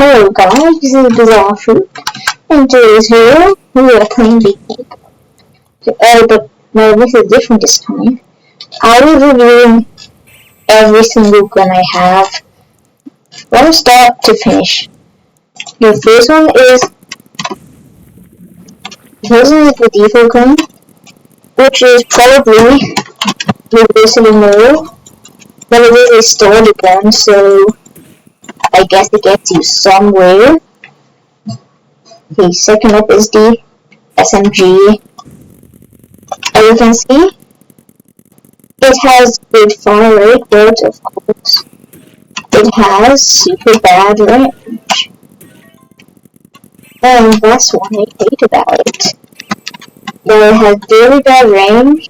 Hello guys, this is Bizarre Fruit, and today's video we are playing Bigpaintball. But no, this is different this time. I will be reviewing every single gun I have from start to finish. The first one is the default gun, which is probably universally more, but it is a stored gun, so I guess it gets you somewhere. Okay, second up is the SMG. As you can see, it has good fire rate, but of course, it has super bad range. And that's what I hate about it. That it has very bad range,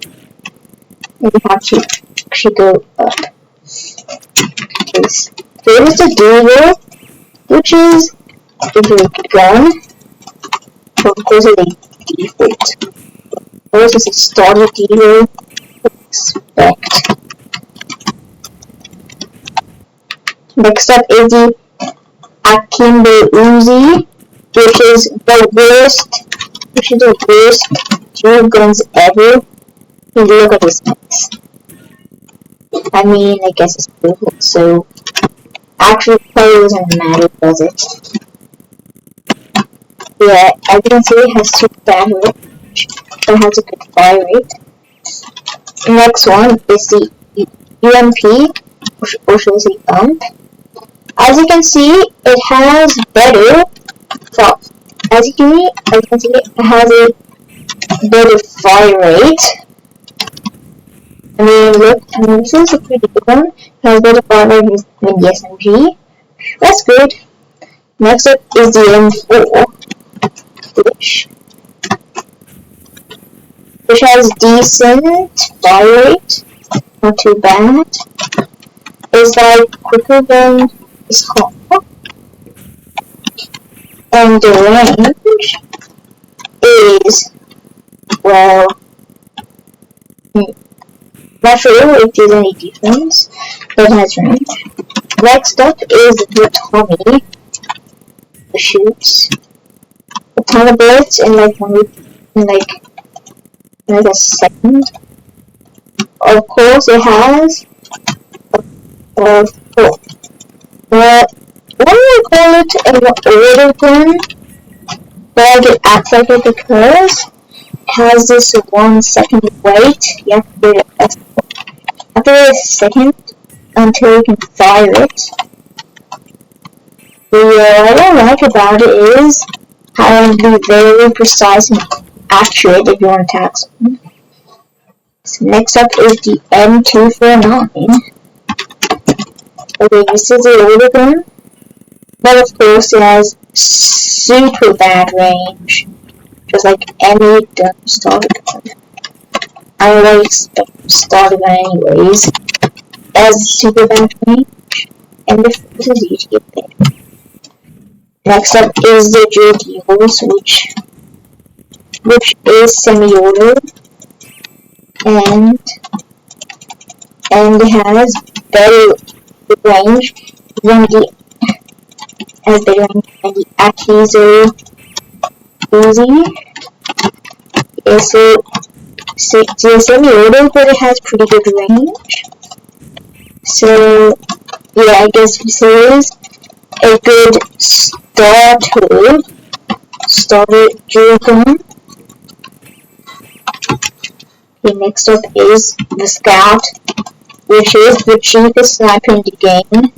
and you have to actually go up. Okay, there is the Deagle, which is a good gun. Of course, it's a default. This is a starter Deagle. Expect. Next up is the Akimbo Uzi, which is the worst dual guns ever. And look at this mess. I mean, I guess it's beautiful, so actually play doesn't matter, does it? Yeah, as you can see, it has super bad range, but it has a good fire rate. Next one is the UMP, which also is a pump. As you can see, it has better as you can see, it has a better fire rate. I mean, look, this is a pretty good one. It has better fire rate than the SMG. That's good. Next up is the M4, which has decent fire rate, not too bad. It's like quicker than this car, and the range is, well, not sure if there's any difference, but it has range. Next up is the Tommy, which shoots a ton of bullets in like a second. Of course, it has what do I call it? An order gun, but it acts like it because it has this 1 second wait. You have to wait after a second until you can fire it. What I like about it is how it can be very precise and accurate if you want to attack someone. So next up is the M249. Okay, this is the older gun, but of course it has super bad range, just like any dumb starter gun. I would expect starter gun anyways. It has super bad range, and this is easy to get there. Next up is the Joe Deagles, which is semi-auto, and it has better range than the Akizo Uzi. Yeah, so it's semi-auto, but it has pretty good range. So yeah, I guess this is a good starter dual gun. Okay, next up is the Scout, which is the cheapest sniper in the game,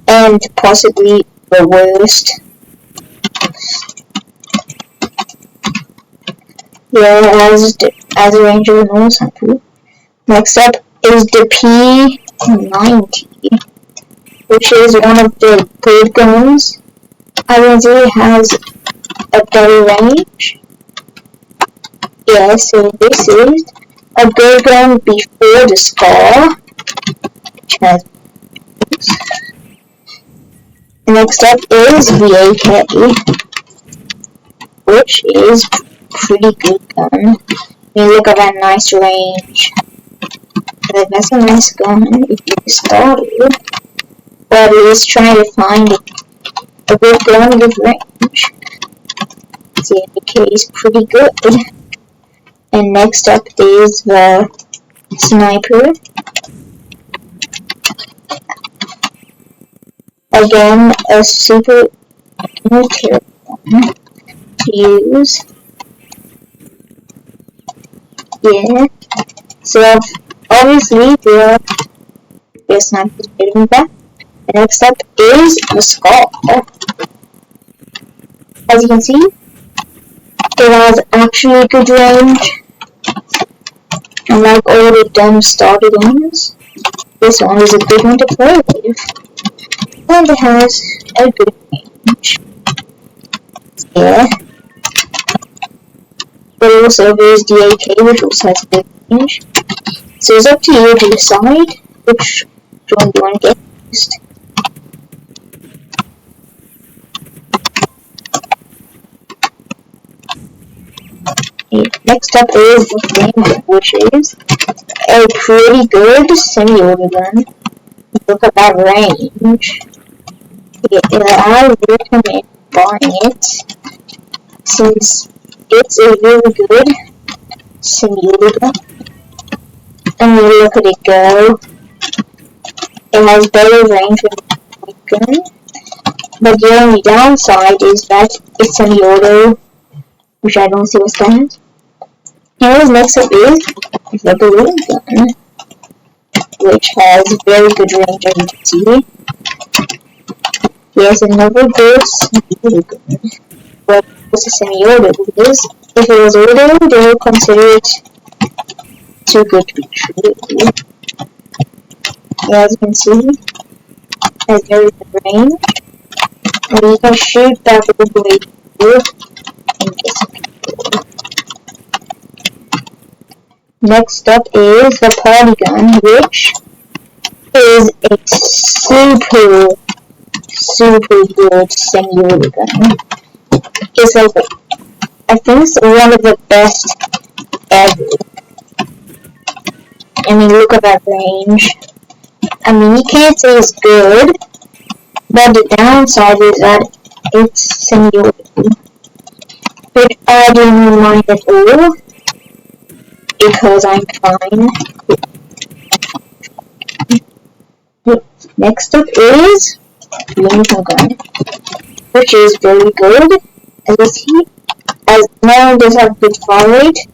and possibly the worst. Yeah, as a range of a normal sniper. Next up is the P90, which is one of the good guns. I can see it has a better range. Yeah, so this is a good gun before the Scar, which has. Next up is the AK, which is pretty good gun. I mean, look at that nice range. Like, that's a nice gun if you start it, but it's trying to find a good gun with range. The AK is pretty good. And next up is the sniper. Again, a super military one to use. Yeah. So obviously there are snipers getting back. The next up is the skull. As you can see, it has actually good range. Unlike all the dumb started ones, this one is a good one to play with. And it has a good range. Yeah. But also there's the AK, which also has a good range. So it's up to you to decide which one you want to get used. Next up is the Flame, which is a pretty good semi-auto gun. Look at that range. Yeah, I recommend buying it since it's a really good semi-auto gun. And you look at it go. It has better range than a gun. But the only downside is that it's semi-auto, which I don't see what's that. Anyways, next up is the balloon gun, which has very good range as you can see. Yes, another good semi-auto gun. But it's a semi-auto because if it was auto, they would consider it too good to be true. Yeah, as you can see, it has very good range. And you can shoot that little blade and get some people. Next up is the party gun, which is a super good semi-auto gun. It's like, I think it's one of the best ever. I mean, look at that range. I mean, you can't say it's good, but the downside is that it's semi-auto, which I don't mind at all, because I'm fine. Next up is the uniform gun, which is very good, as you see, as now it does have good fire rate,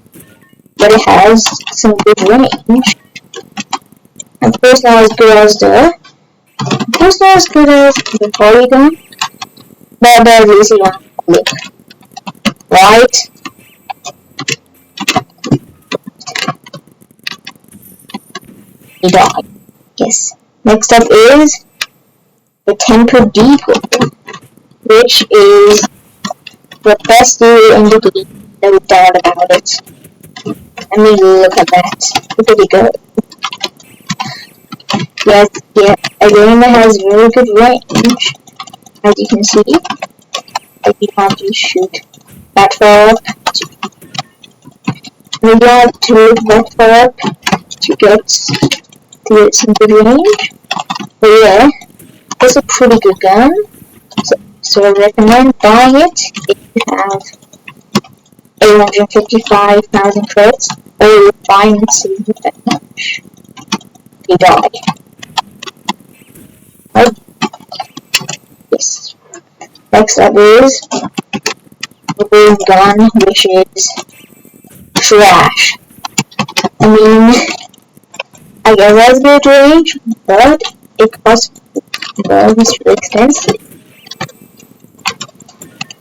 but it has some good range. And of course not as good as the party gun, but at least you don't look right. He died. Yes. Next up is the Tempered Deagle, which is the best deal in the game, no doubt about it. I mean, look at that. Look at it go. Yes, yeah, again, it has very good range, as you can see. Like, you have to shoot that far up. You have to look that far up to get some good range. But yeah, it's a pretty good gun. So I recommend buying it if you have 855,000 credits, or you're buying it so you get that much. You die. Right? Yes. Next up is the blue gun, which is trash. I mean, I guess that's good range, but it costs well, it's really expensive.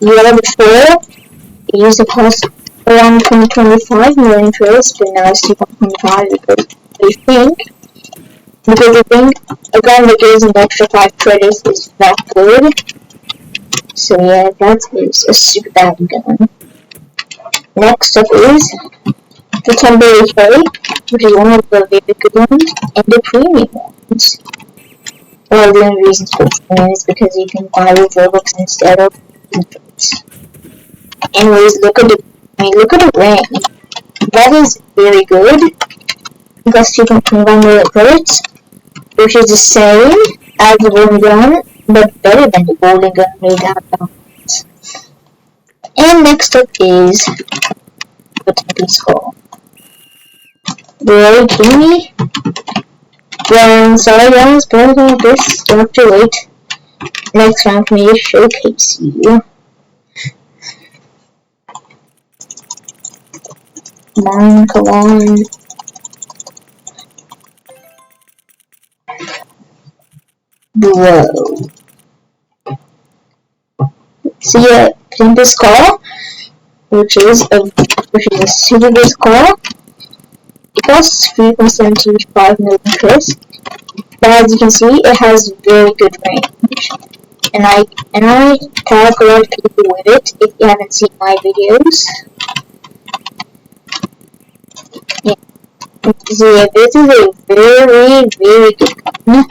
The year before, it used to cost around 25 million credits, but now it's 2.25 because they think a gun that gives an extra 5 credits is that good. So yeah, that is a super bad gun. Next up is the temporary carry, which is one of the very good ones, and the premium ones. One of the only reasons for premium is because you can buy with Robux instead of credits. Anyways, look at the range. That is very good. Because 2.25 million credits, which is the same as the one gun, but better than the golden gun made out of diamonds. And next up is the Temple Skull. Really, Jimmy? Well, sorry guys, but this is not too late. Next round for me to showcase you. Come on. Bro. See a Temple Skull, which is a super good skull. It costs 3.75 million credits, but as you can see, it has very good range. And I tag a lot of people with it. If you haven't seen my videos, yeah. So yeah, this is a very good gun.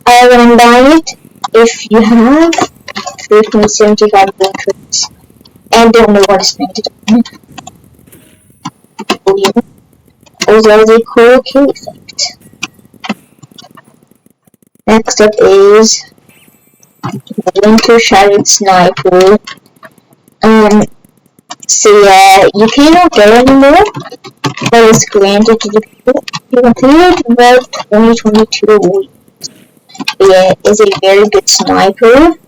I recommend buying it if you have 3.75 million credits and don't know what to spend it on. Oh yeah. Also has a cool kill effect. Next up is the Winter Shattered Sniper. So yeah, you cannot get it anymore, but it's granted to the people who completed about 2022 weeks. Yeah, it's a very good sniper.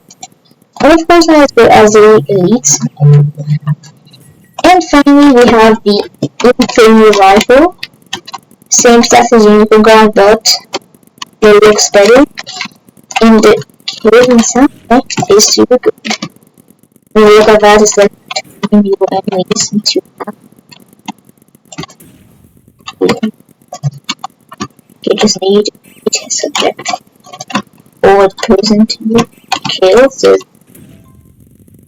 And of course not as good as the elite sniper. And finally we have the Infinity Rifle. Same stuff as Unicorn Gun, but it looks better. And the kill and sound effect is super good. When you look at that, it's like turning your enemies into you just need a subject or the person to kill. So,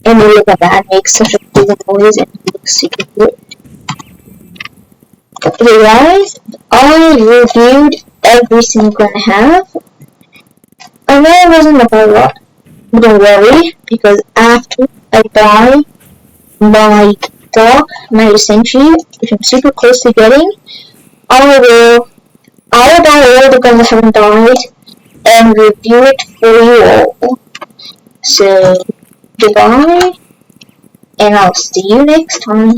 and you look at that, it makes such a cool noise and it looks super good. Okay guys, I reviewed every single gun I have. I know it wasn't a lot, but don't worry, because after I buy my dog, my Sentry, which I'm super close to getting, I will buy all the guns that haven't died and review it for you all. So, goodbye, and I'll see you next time.